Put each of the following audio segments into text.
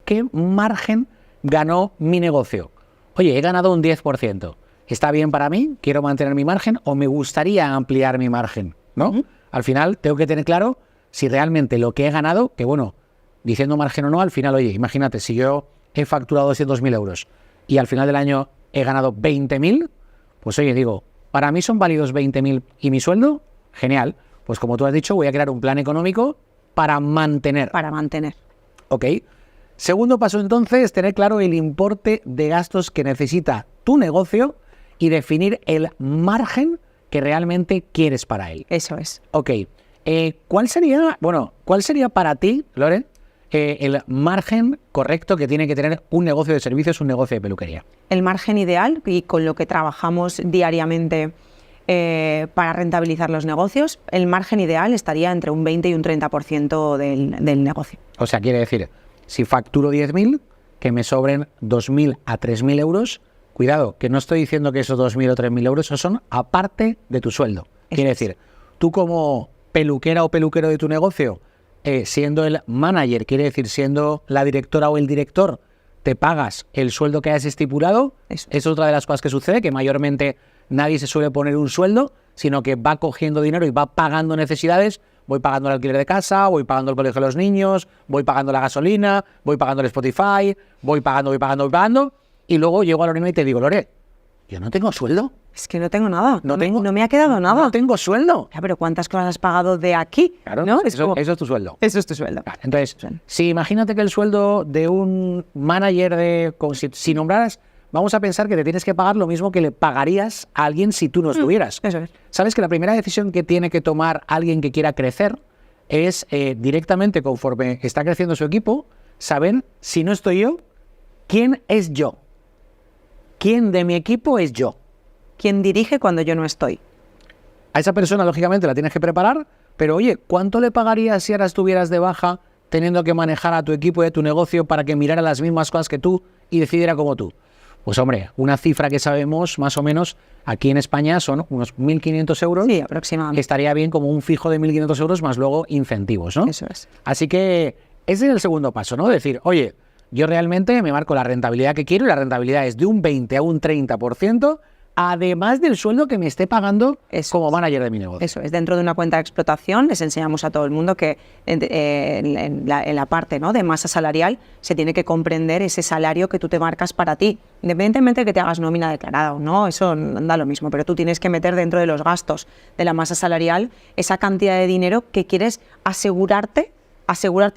qué margen ganó mi negocio. Oye, he ganado un 10%. ¿Está bien para mí? ¿Quiero mantener mi margen o me gustaría ampliar mi margen? ¿No? Al final tengo que tener claro si realmente lo que he ganado, que bueno, diciendo margen o no, al final, oye, imagínate, si yo he facturado 200.000 euros y al final del año he ganado 20.000, pues oye, digo, para mí son válidos 20.000 y mi sueldo, genial. Pues como tú has dicho, voy a crear un plan económico para mantener. Para mantener. Ok. Segundo paso entonces, tener claro el importe de gastos que necesita tu negocio y definir el margen que realmente quieres para él. Eso es. Ok. ¿Cuál sería para ti, Loren, el margen correcto que tiene que tener un negocio de servicios, un negocio de peluquería? El margen ideal y con lo que trabajamos diariamente para rentabilizar los negocios, el margen ideal estaría entre un 20 y un 30% del negocio. O sea, quiere decir, si facturo 10.000, que me sobren 2.000 a 3.000 euros, cuidado, que no estoy diciendo que esos 2.000 o 3.000 euros son aparte de tu sueldo. Quiere decir, tú como peluquera o peluquero de tu negocio, siendo el manager, quiere decir, siendo la directora o el director, te pagas el sueldo que hayas estipulado. Es otra de las cosas que sucede, que mayormente nadie se suele poner un sueldo, sino que va cogiendo dinero y va pagando necesidades. Voy pagando el alquiler de casa, voy pagando el colegio de los niños, voy pagando la gasolina, voy pagando el Spotify, voy pagando, y luego llego a Lorena y te digo, Lore, yo no tengo sueldo. Es que no tengo nada, no me ha quedado nada. No tengo sueldo. Ya, pero ¿cuántas cosas has pagado de aquí? Claro, ¿no? eso es tu sueldo. Eso es tu sueldo. Claro, entonces, si imagínate que el sueldo de un manager, si nombraras, vamos a pensar que te tienes que pagar lo mismo que le pagarías a alguien si tú no estuvieras. Eso es. Sabes que la primera decisión que tiene que tomar alguien que quiera crecer es directamente, conforme está creciendo su equipo, saber, si no estoy yo, ¿quién es yo? ¿Quién de mi equipo es yo? ¿Quién dirige cuando yo no estoy? A esa persona, lógicamente, la tienes que preparar, pero oye, ¿cuánto le pagarías si ahora estuvieras de baja teniendo que manejar a tu equipo y a tu negocio para que mirara las mismas cosas que tú y decidiera como tú? Pues hombre, una cifra que sabemos más o menos aquí en España son unos 1.500 euros. Sí, aproximadamente. Que estaría bien como un fijo de 1.500 euros más luego incentivos, ¿no? Eso es. Así que ese es el segundo paso, ¿no? Decir, oye, yo realmente me marco la rentabilidad que quiero y la rentabilidad es de un 20 a un 30%, además del sueldo que me esté pagando como manager de mi negocio. Eso es, dentro de una cuenta de explotación les enseñamos a todo el mundo que en la parte, ¿no?, de masa salarial se tiene que comprender ese salario que tú te marcas para ti, independientemente de que te hagas nómina declarada o no, eso da lo mismo, pero tú tienes que meter dentro de los gastos de la masa salarial esa cantidad de dinero que quieres asegurarte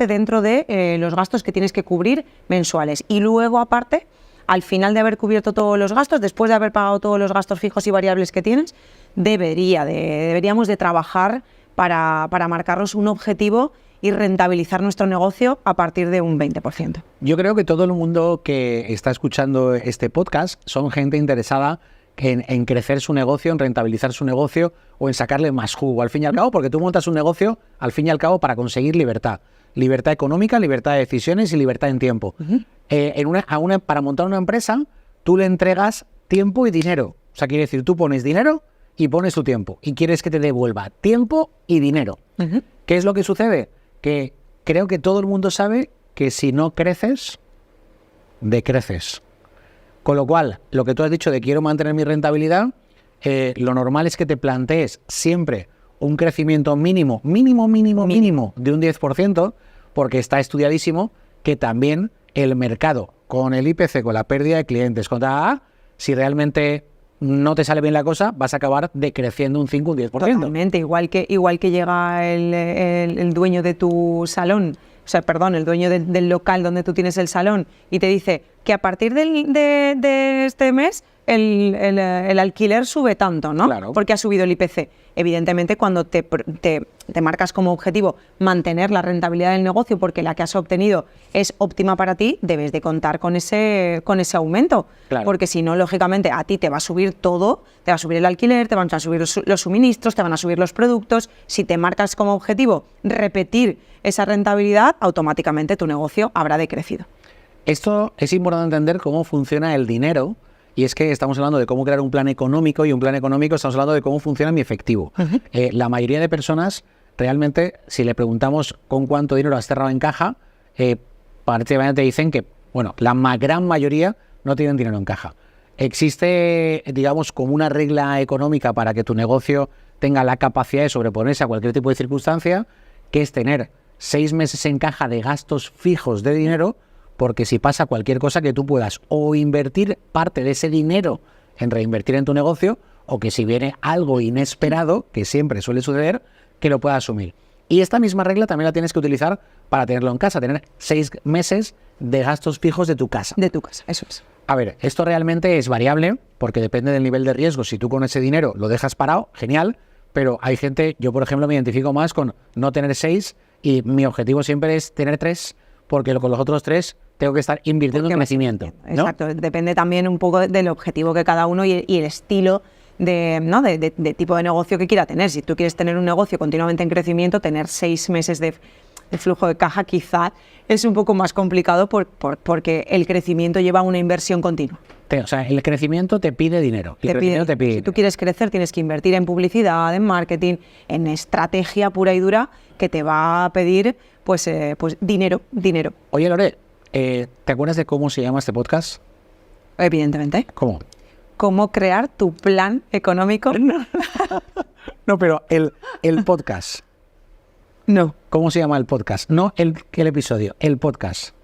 dentro de los gastos que tienes que cubrir mensuales. Y luego, aparte, al final de haber cubierto todos los gastos, después de haber pagado todos los gastos fijos y variables que tienes, deberíamos de trabajar para marcarnos un objetivo y rentabilizar nuestro negocio a partir de un 20%. Yo creo que todo el mundo que está escuchando este podcast son gente interesada en crecer su negocio, en rentabilizar su negocio o en sacarle más jugo, al fin y al cabo, porque tú montas un negocio, al fin y al cabo, para conseguir libertad. Libertad económica, libertad de decisiones y libertad en tiempo. Para montar una empresa, tú le entregas tiempo y dinero. O sea, quiere decir, tú pones dinero y pones tu tiempo. Y quieres que te devuelva tiempo y dinero. ¿Qué es lo que sucede? Que creo que todo el mundo sabe que si no creces, decreces. Con lo cual, lo que tú has dicho de quiero mantener mi rentabilidad, lo normal es que te plantees siempre un crecimiento mínimo de un 10%, porque está estudiadísimo que también el mercado, con el IPC, con la pérdida de clientes, si realmente no te sale bien la cosa, vas a acabar decreciendo un 5, un 10%. Totalmente, igual que llega el dueño de tu salón, el dueño del local donde tú tienes el salón y te dice que a partir de este mes el alquiler sube tanto, ¿no? Claro. Porque ha subido el IPC. Evidentemente, cuando te marcas como objetivo mantener la rentabilidad del negocio porque la que has obtenido es óptima para ti, debes de contar con ese aumento. Claro. Porque si no, lógicamente, a ti te va a subir todo, te va a subir el alquiler, te van a subir los suministros, te van a subir los productos. Si te marcas como objetivo repetir esa rentabilidad, automáticamente tu negocio habrá decrecido. Esto es importante entender cómo funciona el dinero. Y es que estamos hablando de cómo crear un plan económico y un plan económico estamos hablando de cómo funciona mi efectivo. La mayoría de personas, realmente, si le preguntamos con cuánto dinero has cerrado en caja, prácticamente te dicen que, bueno, la gran mayoría no tienen dinero en caja. Existe, digamos, como una regla económica para que tu negocio tenga la capacidad de sobreponerse a cualquier tipo de circunstancia, que es tener 6 meses en caja de gastos fijos de dinero, porque si pasa cualquier cosa que tú puedas o invertir parte de ese dinero en reinvertir en tu negocio, o que si viene algo inesperado, que siempre suele suceder, que lo puedas asumir. Y esta misma regla también la tienes que utilizar para tenerlo en casa, tener 6 meses de gastos fijos de tu casa. De tu casa, eso es. A ver, esto realmente es variable porque depende del nivel de riesgo. Si tú con ese dinero lo dejas parado, genial, pero hay gente, yo por ejemplo me identifico más con no tener 6 y mi objetivo siempre es tener 3 porque con los otros 3 tengo que estar invirtiendo en crecimiento, ¿no? Exacto, depende también un poco del objetivo que cada uno y el estilo de tipo de negocio que quiera tener. Si tú quieres tener un negocio continuamente en crecimiento, tener 6 meses de flujo de caja quizá es un poco más complicado porque el crecimiento lleva una inversión continua. O sea, el crecimiento te pide dinero. Si tú quieres crecer, tienes que invertir en publicidad, en marketing, en estrategia pura y dura que te va a pedir pues dinero. Oye, Lore, ¿te acuerdas de cómo se llama este podcast? Evidentemente. ¿Cómo? ¿Cómo crear tu plan económico? No, pero el podcast. No. ¿Cómo se llama el podcast? No el episodio, el podcast.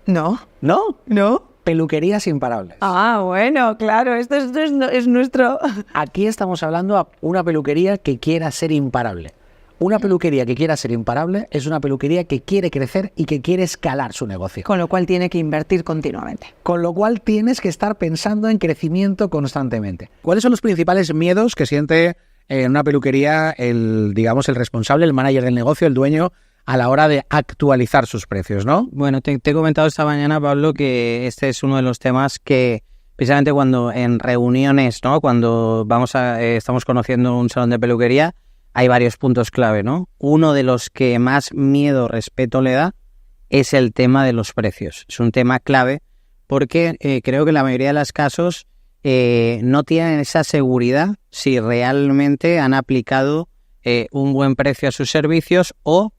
No. ¿No? No. Peluquerías imparables. Ah, bueno, claro, esto es nuestro... Aquí estamos hablando a una peluquería que quiera ser imparable. Una peluquería que quiera ser imparable es una peluquería que quiere crecer y que quiere escalar su negocio. Con lo cual tiene que invertir continuamente. Con lo cual tienes que estar pensando en crecimiento constantemente. ¿Cuáles son los principales miedos que siente en una peluquería el responsable, el manager del negocio, el dueño, a la hora de actualizar sus precios, ¿no? Bueno, te he comentado esta mañana, Pablo, que este es uno de los temas que precisamente cuando en reuniones, ¿no? Cuando estamos conociendo un salón de peluquería, hay varios puntos clave, ¿no? Uno de los que más miedo, respeto le da es el tema de los precios. Es un tema clave porque creo que en la mayoría de los casos no tienen esa seguridad si realmente han aplicado un buen precio a sus servicios o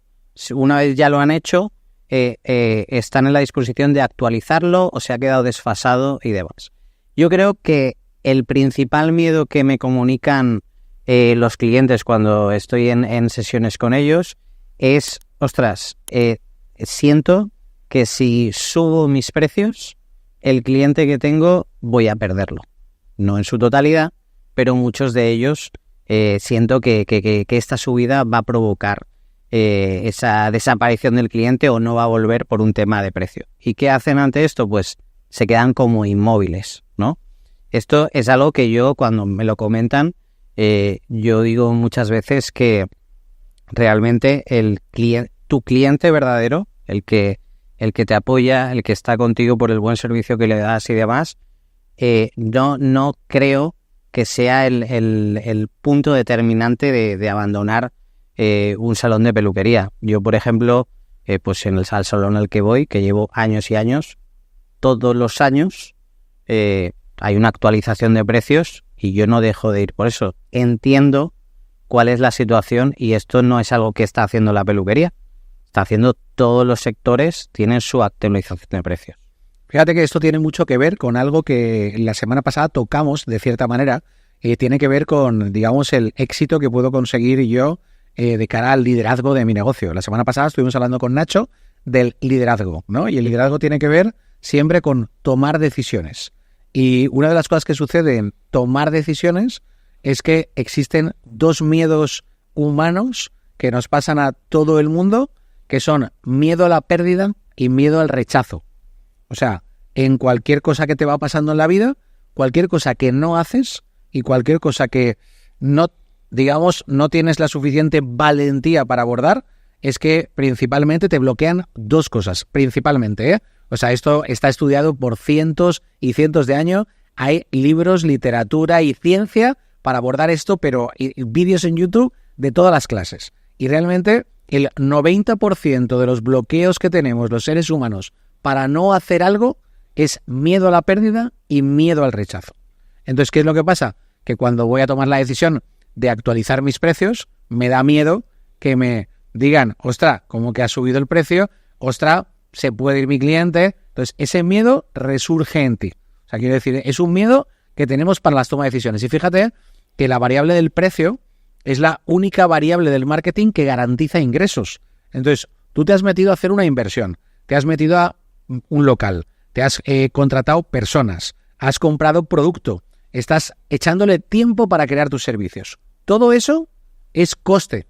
una vez ya lo han hecho, están en la disposición de actualizarlo o se ha quedado desfasado y demás. Yo creo que el principal miedo que me comunican los clientes cuando estoy en sesiones con ellos es, siento que si subo mis precios, el cliente que tengo voy a perderlo. No en su totalidad, pero muchos de ellos siento que esta subida va a provocar esa desaparición del cliente o no va a volver por un tema de precio. ¿Y qué hacen ante esto? Pues se quedan como inmóviles, ¿no? Esto es algo que yo, cuando me lo comentan, yo digo muchas veces que realmente tu cliente verdadero, el que te apoya, el que está contigo por el buen servicio que le das y demás, no creo que sea el punto determinante de abandonar un salón de peluquería. Yo, por ejemplo, pues en el salón al que voy, que llevo años y años, todos los años hay una actualización de precios y yo no dejo de ir por eso. Entiendo cuál es la situación y esto no es algo que está haciendo la peluquería. Está haciendo todos los sectores, tienen su actualización de precios. Fíjate que esto tiene mucho que ver con algo que la semana pasada tocamos de cierta manera, tiene que ver con, digamos, el éxito que puedo conseguir yo de cara al liderazgo de mi negocio. La semana pasada estuvimos hablando con Nacho del liderazgo, ¿no? Y el liderazgo tiene que ver siempre con tomar decisiones. Y una de las cosas que sucede en tomar decisiones es que existen 2 miedos humanos que nos pasan a todo el mundo, que son miedo a la pérdida y miedo al rechazo. O sea, en cualquier cosa que te va pasando en la vida, cualquier cosa que no haces y cualquier cosa que no tienes la suficiente valentía para abordar, es que principalmente te bloquean 2 cosas, principalmente, ¿eh? O sea, esto está estudiado por cientos y cientos de años, hay libros, literatura y ciencia para abordar esto, pero vídeos en YouTube de todas las clases. Y realmente el 90% de los bloqueos que tenemos los seres humanos para no hacer algo es miedo a la pérdida y miedo al rechazo. Entonces, ¿qué es lo que pasa? Que cuando voy a tomar la decisión de actualizar mis precios, me da miedo que me digan, ostras, como que ha subido el precio, ostras, se puede ir mi cliente. Entonces, ese miedo resurge en ti. O sea, quiero decir, es un miedo que tenemos para las tomas de decisiones. Y fíjate que la variable del precio es la única variable del marketing que garantiza ingresos. Entonces, tú te has metido a hacer una inversión, te has metido a un local, te has contratado personas, has comprado producto, estás echándole tiempo para crear tus servicios. Todo eso es coste.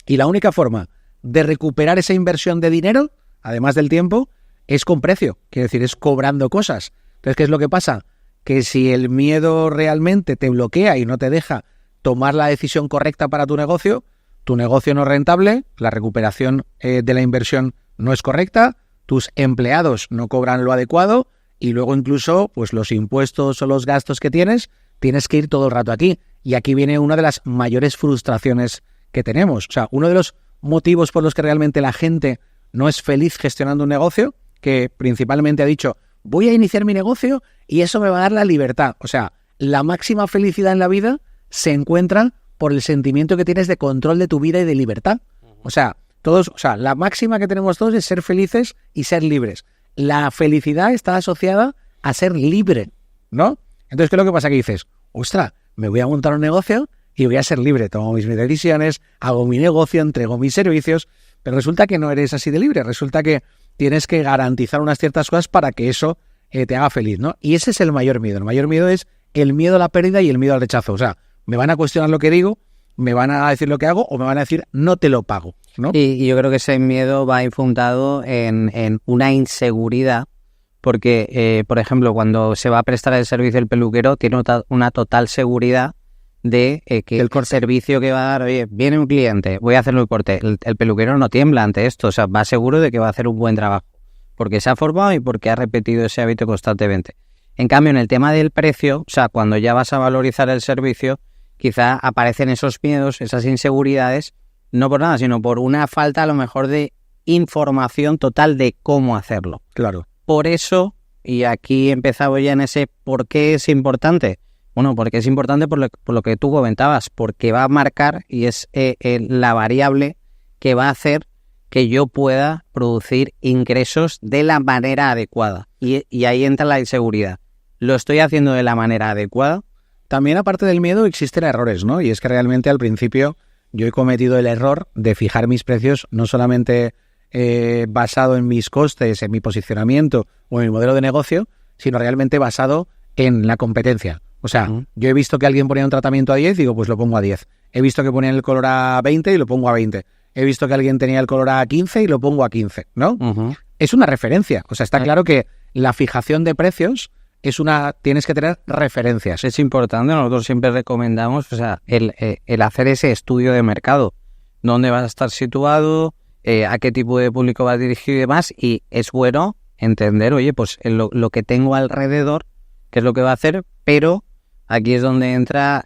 Y la única forma de recuperar esa inversión de dinero, además del tiempo, es con precio. Quiere decir, es cobrando cosas. Entonces, ¿qué es lo que pasa? Que si el miedo realmente te bloquea y no te deja tomar la decisión correcta para tu negocio no es rentable, la recuperación de la inversión no es correcta, tus empleados no cobran lo adecuado y luego incluso pues los impuestos o los gastos que tienes que ir todo el rato aquí. Y aquí viene una de las mayores frustraciones que tenemos. O sea, uno de los motivos por los que realmente la gente no es feliz gestionando un negocio, que principalmente ha dicho, voy a iniciar mi negocio y eso me va a dar la libertad. O sea, la máxima felicidad en la vida se encuentra por el sentimiento que tienes de control de tu vida y de libertad. O sea, la máxima que tenemos todos es ser felices y ser libres. La felicidad está asociada a ser libre, ¿no? Entonces, ¿qué es lo que pasa? Que dices, ostras, me voy a montar un negocio y voy a ser libre, tomo mis decisiones, hago mi negocio, entrego mis servicios, pero resulta que no eres así de libre, resulta que tienes que garantizar unas ciertas cosas para que eso te haga feliz, ¿no? Y ese es el mayor miedo. El mayor miedo es el miedo a la pérdida y el miedo al rechazo. O sea, me van a cuestionar lo que digo, me van a decir lo que hago o me van a decir no te lo pago, ¿no? Y yo creo que ese miedo va infundado en una inseguridad, porque, por ejemplo, cuando se va a prestar el servicio el peluquero, tiene una total seguridad de que el servicio que va a dar, oye, viene un cliente, voy a hacerle el corte. El peluquero no tiembla ante esto, o sea, va seguro de que va a hacer un buen trabajo, porque se ha formado y porque ha repetido ese hábito constantemente. En cambio, en el tema del precio, o sea, cuando ya vas a valorizar el servicio, quizá aparecen esos miedos, esas inseguridades, no por nada, sino por una falta a lo mejor de información total de cómo hacerlo. Claro. Por eso, y aquí empezaba ya en ese por qué es importante. Bueno, porque es importante por lo que tú comentabas, porque va a marcar y es la variable que va a hacer que yo pueda producir ingresos de la manera adecuada. Y ahí entra la inseguridad. ¿Lo estoy haciendo de la manera adecuada? También, aparte del miedo, existen errores, ¿no? Y es que realmente al principio yo he cometido el error de fijar mis precios no solamente basado en mis costes, en mi posicionamiento o en mi modelo de negocio, sino realmente basado en la competencia. O sea, yo he visto que alguien ponía un tratamiento a 10 y digo, pues lo pongo a 10. He visto que ponían el color a 20 y lo pongo a 20. He visto que alguien tenía el color a 15 y lo pongo a 15, ¿no? Es una referencia. O sea, está claro que la fijación de precios tienes que tener referencias. Es importante, nosotros siempre recomendamos, o sea, el hacer ese estudio de mercado. ¿Dónde vas a estar situado? ¿A qué tipo de público vas dirigido y demás? Y es bueno entender, oye, pues lo que tengo alrededor, qué es lo que va a hacer, pero aquí es donde entra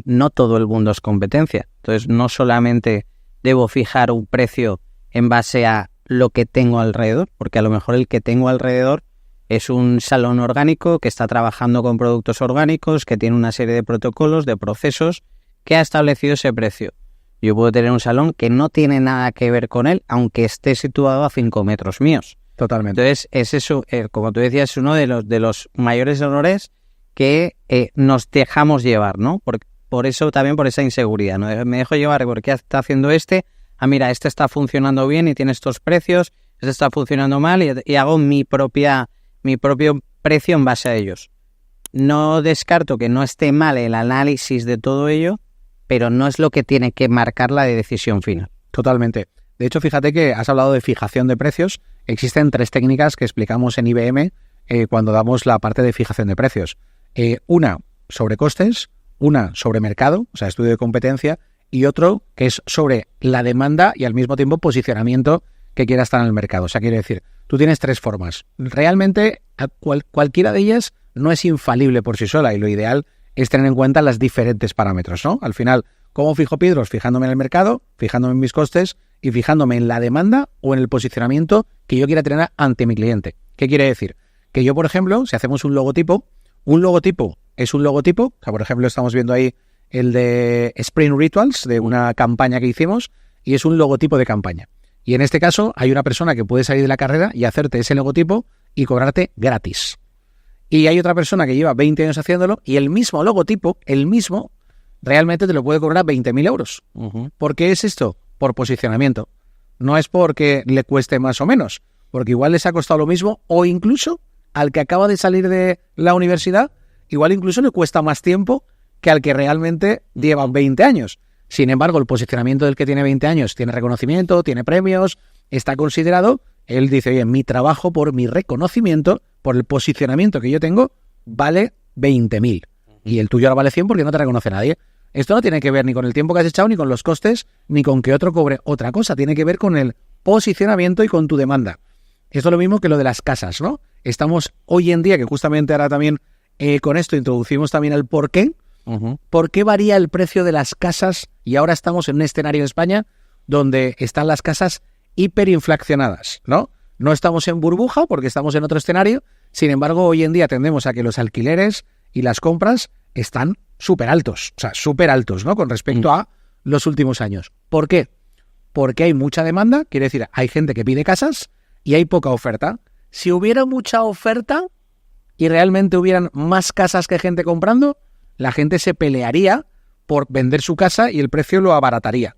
no todo el mundo es competencia. Entonces, no solamente debo fijar un precio en base a lo que tengo alrededor, porque a lo mejor el que tengo alrededor es un salón orgánico que está trabajando con productos orgánicos, que tiene una serie de protocolos, de procesos, que ha establecido ese precio. Yo puedo tener un salón que no tiene nada que ver con él, aunque esté situado a 5 metros míos. Totalmente. Entonces, es eso, como tú decías, es uno de los mayores errores que nos dejamos llevar, ¿no? Por eso también, por esa inseguridad, ¿no? Me dejo llevar porque está haciendo mira, este está funcionando bien y tiene estos precios, este está funcionando mal y hago mi propio precio en base a ellos. No descarto que no esté mal el análisis de todo ello, pero no es lo que tiene que marcar la decisión final. Totalmente. De hecho, fíjate que has hablado de fijación de precios. Existen 3 técnicas que explicamos en IBM cuando damos la parte de fijación de precios. Una sobre costes, una sobre mercado, o sea, estudio de competencia, y otro que es sobre la demanda y al mismo tiempo posicionamiento que quiera estar en el mercado. O sea, quiere decir, tú tienes 3 formas. Realmente, cualquiera de ellas no es infalible por sí sola y lo ideal es tener en cuenta los diferentes parámetros, ¿no? Al final, ¿cómo fijo Pidros? Fijándome en el mercado, fijándome en mis costes y fijándome en la demanda o en el posicionamiento que yo quiera tener ante mi cliente. ¿Qué quiere decir? Que yo, por ejemplo, si hacemos un logotipo es un logotipo, o sea, por ejemplo, estamos viendo ahí el de Spring Rituals, de una campaña que hicimos, y es un logotipo de campaña. Y en este caso hay una persona que puede salir de la carrera y hacerte ese logotipo y cobrarte gratis. Y hay otra persona que lleva 20 años haciéndolo y el mismo logotipo, realmente te lo puede cobrar 20.000 euros. ¿Por qué es esto? Por posicionamiento. No es porque le cueste más o menos, porque igual les ha costado lo mismo, o incluso al que acaba de salir de la universidad, igual incluso le cuesta más tiempo que al que realmente lleva 20 años. Sin embargo, el posicionamiento del que tiene 20 años tiene reconocimiento, tiene premios, está considerado. Él dice, oye, mi trabajo por mi reconocimiento, por el posicionamiento que yo tengo, vale 20.000. Y el tuyo ahora vale 100 porque no te reconoce nadie. Esto no tiene que ver ni con el tiempo que has echado, ni con los costes, ni con que otro cobre otra cosa. Tiene que ver con el posicionamiento y con tu demanda. Esto es lo mismo que lo de las casas, ¿no? Estamos hoy en día, que justamente ahora también con esto introducimos también el por qué. ¿Por qué varía el precio de las casas? Y ahora estamos en un escenario en España donde están las casas hiperinflacionadas, ¿no? No estamos en burbuja porque estamos en otro escenario. Sin embargo, hoy en día tendemos a que los alquileres y las compras están súper altos, o sea, súper altos, ¿no? Con respecto a los últimos años. ¿Por qué? Porque hay mucha demanda, quiere decir, hay gente que pide casas y hay poca oferta. Si hubiera mucha oferta y realmente hubieran más casas que gente comprando, la gente se pelearía por vender su casa y el precio lo abarataría.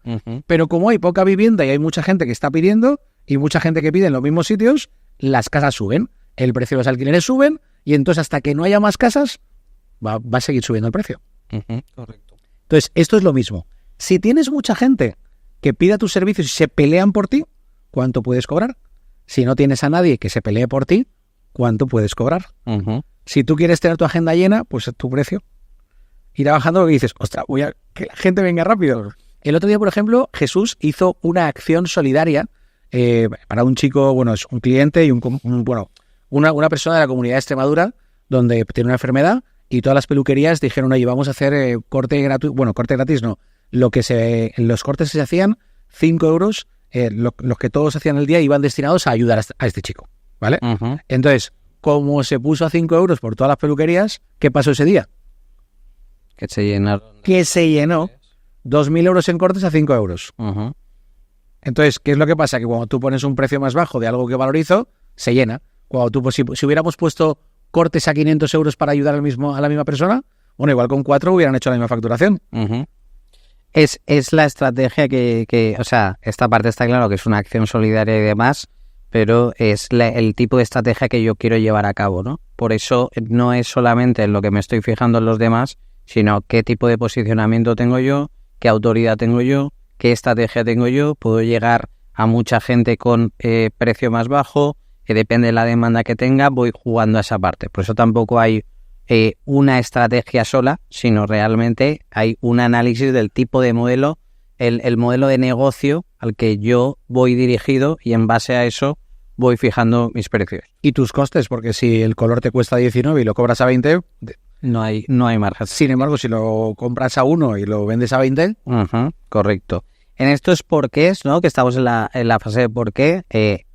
Pero como hay poca vivienda y hay mucha gente que está pidiendo y mucha gente que pide en los mismos sitios, las casas suben, el precio de los alquileres suben y entonces hasta que no haya más casas va a seguir subiendo el precio. Correcto. Entonces, esto es lo mismo. Si tienes mucha gente que pida tus servicios y se pelean por ti, ¿cuánto puedes cobrar? Si no tienes a nadie que se pelee por ti, ¿cuánto puedes cobrar? Si tú quieres tener tu agenda llena, pues tu precio irá bajando porque dices, ostras, voy a que la gente venga rápido. El otro día, por ejemplo, Jesús hizo una acción solidaria para un chico, bueno, es un cliente y una persona de la comunidad de Extremadura donde tiene una enfermedad y todas las peluquerías dijeron, oye, vamos a hacer corte gratuito, bueno, corte gratis no, los cortes que se hacían, 5 euros, los que todos hacían el día iban destinados a ayudar a este chico, ¿vale? Entonces, como se puso a 5 euros por todas las peluquerías, ¿qué pasó ese día? Que se llenaron. Que se llenó 2.000 euros en cortes a 5 euros. Entonces, ¿qué es lo que pasa? Que cuando tú pones un precio más bajo de algo que valorizo, se llena. Cuando tú, si hubiéramos puesto cortes a 500 euros para ayudar a la misma persona, bueno, igual con 4 hubieran hecho la misma facturación. Es la estrategia que, o sea, esta parte está claro que es una acción solidaria y demás, pero es el tipo de estrategia que yo quiero llevar a cabo, ¿no? Por eso no es solamente en lo que me estoy fijando en los demás, sino qué tipo de posicionamiento tengo yo, qué autoridad tengo yo, qué estrategia tengo yo, puedo llegar a mucha gente con precio más bajo, que depende de la demanda que tenga, voy jugando a esa parte. Por eso tampoco hay una estrategia sola, sino realmente hay un análisis del tipo de modelo, el modelo de negocio al que yo voy dirigido y en base a eso voy fijando mis precios. Y tus costes, porque si el color te cuesta 19 y lo cobras a 20... No hay margen. Sin embargo, si lo compras a 1 y lo vendes a 20... Correcto. En estos porqués, ¿no? Que estamos en la fase de porqué,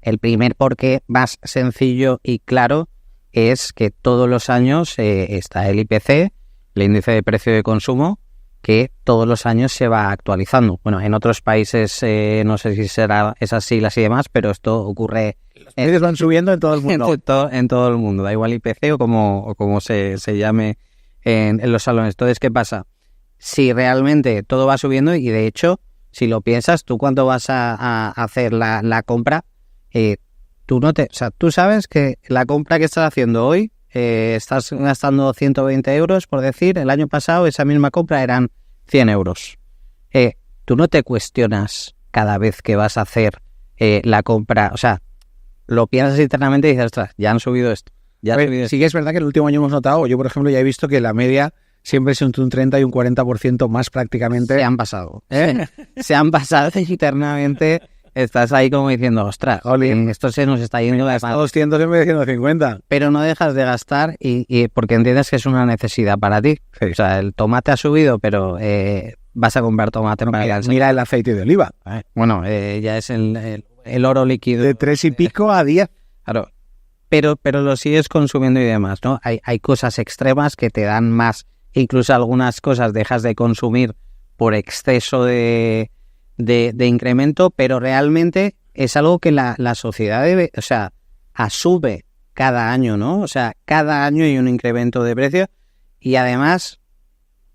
el primer porqué más sencillo y claro es que todos los años está el IPC, el índice de precio de consumo, que todos los años se va actualizando. Bueno, en otros países no sé si será esas siglas y demás, pero esto ocurre... Los precios van subiendo en todo el mundo. En todo el mundo, da igual IPC o como se llame en los salones. Entonces, ¿qué pasa? Si realmente todo va subiendo y de hecho, si lo piensas, tú cuando vas a hacer la compra, tú sabes que la compra que estás haciendo hoy, estás gastando 120 euros, por decir, el año pasado esa misma compra eran 100 euros. Tú no te cuestionas cada vez que vas a hacer la compra, o sea, lo piensas internamente y dices, ostras, ya han subido esto. Sí que es verdad que el último año hemos notado, yo por ejemplo ya he visto que la media siempre es entre un 30 y un 40% más prácticamente. Se han pasado. Se han pasado internamente. Estás ahí como diciendo, ostras, esto se nos está yendo de más. 200 en vez de 150. Pero no dejas de gastar y porque entiendes que es una necesidad para ti. Sí. O sea, el tomate ha subido, pero vas a comprar tomate. No mira el aceite de oliva. Bueno, ya es el oro líquido. De 3 y pico a 10. Claro. Pero lo sigues consumiendo y demás, ¿no? Hay cosas extremas que te dan más. Incluso algunas cosas dejas de consumir por exceso de incremento, pero realmente es algo que la sociedad debe, o sea, asume cada año, ¿no? O sea, cada año hay un incremento de precios y además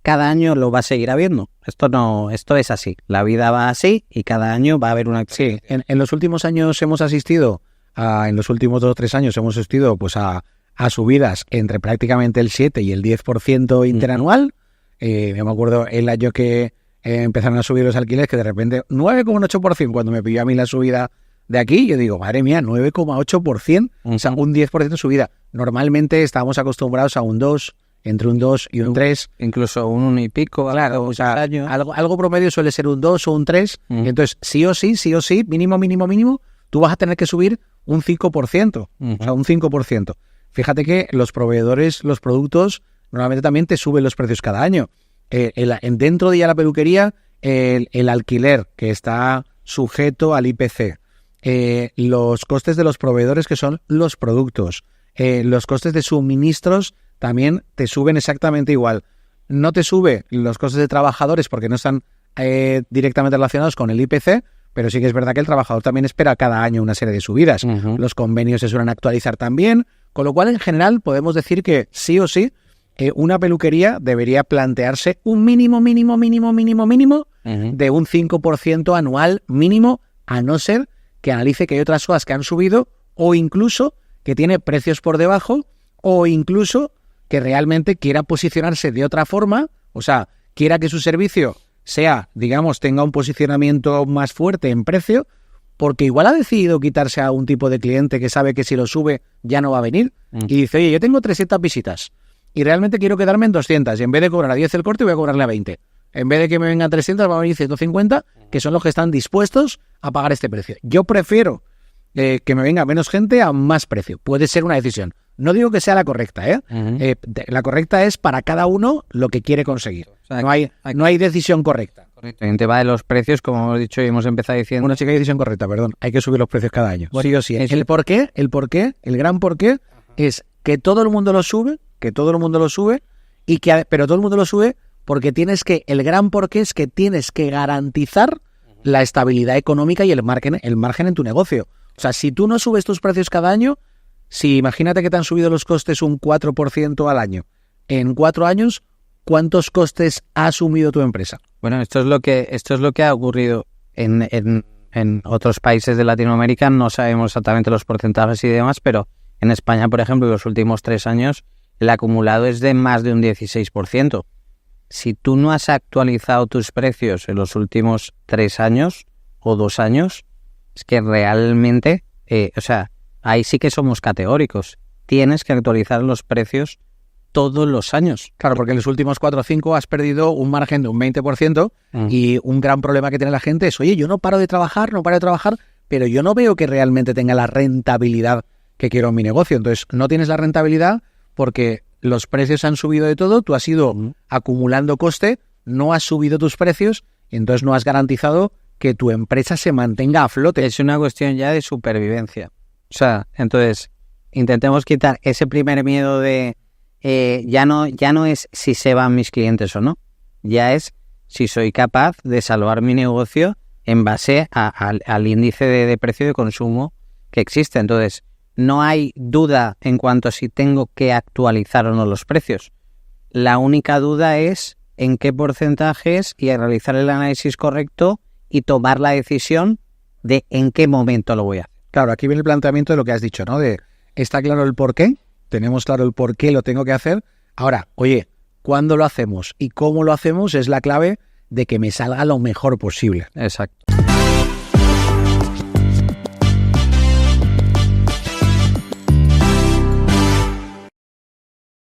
cada año lo va a seguir habiendo. Esto es así. La vida va así y cada año va a haber una... Sí, en los últimos años hemos asistido, en los últimos 2 o 3 años hemos asistido pues a subidas entre prácticamente el 7 y el 10% interanual. Me acuerdo el año que empezaron a subir los alquileres, que de repente 9,8%, cuando me pidió a mí la subida de aquí, yo digo, madre mía, 9,8%, o sea, un 10% de subida. Normalmente estábamos acostumbrados a un 2%, entre un 2 y un 3. Incluso un 1 y pico. Claro, o sea, algo promedio suele ser un 2 o un 3. Y entonces, sí o sí, mínimo, tú vas a tener que subir un 5%. O sea, un 5%. Fíjate que los proveedores, los productos, normalmente también te suben los precios cada año. Dentro de ya la peluquería, el alquiler, que está sujeto al IPC. Los costes de los proveedores, que son los productos. Los costes de suministros también te suben exactamente igual. No te sube los costes de trabajadores porque no están directamente relacionados con el IPC, pero sí que es verdad que el trabajador también espera cada año una serie de subidas. Los convenios se suelen actualizar también, con lo cual en general podemos decir que sí o sí una peluquería debería plantearse un mínimo de un 5% anual mínimo, a no ser que analice que hay otras cosas que han subido o incluso que tiene precios por debajo o incluso que realmente quiera posicionarse de otra forma, o sea, quiera que su servicio sea, digamos, tenga un posicionamiento más fuerte en precio, porque igual ha decidido quitarse a un tipo de cliente que sabe que si lo sube ya no va a venir, y dice, oye, yo tengo 300 visitas y realmente quiero quedarme en 200, y en vez de cobrar a 10 el corte voy a cobrarle a 20. En vez de que me vengan 300 va a venir 150, que son los que están dispuestos a pagar este precio. Yo prefiero que me venga menos gente a más precio. Puede ser una decisión. No digo que sea la correcta, ¿eh? La correcta es para cada uno lo que quiere conseguir. O sea, no hay decisión correcta. Correcto. En tema de los precios, como hemos dicho y hemos empezado diciendo... Una chica hay decisión correcta, perdón. Hay que subir los precios cada año. Sí o sí. El gran porqué es que todo el mundo lo sube, pero todo el mundo lo sube porque el gran porqué es que tienes que garantizar la estabilidad económica y el margen en tu negocio. O sea, si tú no subes tus precios cada año, si imagínate que te han subido los costes un 4% al año, en 4 años, ¿cuántos costes ha asumido tu empresa? Bueno, esto es lo que ha ocurrido en otros países de Latinoamérica. No sabemos exactamente los porcentajes y demás, pero en España, por ejemplo, en los últimos 3 años, el acumulado es de más de un 16%. Si tú no has actualizado tus precios en los últimos 3 años o 2 años, es que realmente, ahí sí que somos categóricos. Tienes que actualizar los precios todos los años. Claro, porque en los últimos 4 o 5 has perdido un margen de un 20% y un gran problema que tiene la gente es, oye, yo no paro de trabajar, pero yo no veo que realmente tenga la rentabilidad que quiero en mi negocio. Entonces, no tienes la rentabilidad porque los precios han subido de todo, tú has ido acumulando coste, no has subido tus precios y entonces no has garantizado que tu empresa se mantenga a flote. Es una cuestión ya de supervivencia. O sea, entonces, intentemos quitar ese primer miedo de ya no es si se van mis clientes o no, ya es si soy capaz de salvar mi negocio en base al índice de precio de consumo que existe. Entonces, no hay duda en cuanto a si tengo que actualizar o no los precios. La única duda es en qué porcentajes y a realizar el análisis correcto y tomar la decisión de en qué momento lo voy a hacer. Claro, aquí viene el planteamiento de lo que has dicho, ¿no? Está claro el por qué, tenemos claro el por qué lo tengo que hacer. Ahora, oye, ¿cuándo lo hacemos y cómo lo hacemos? Es la clave de que me salga lo mejor posible. Exacto.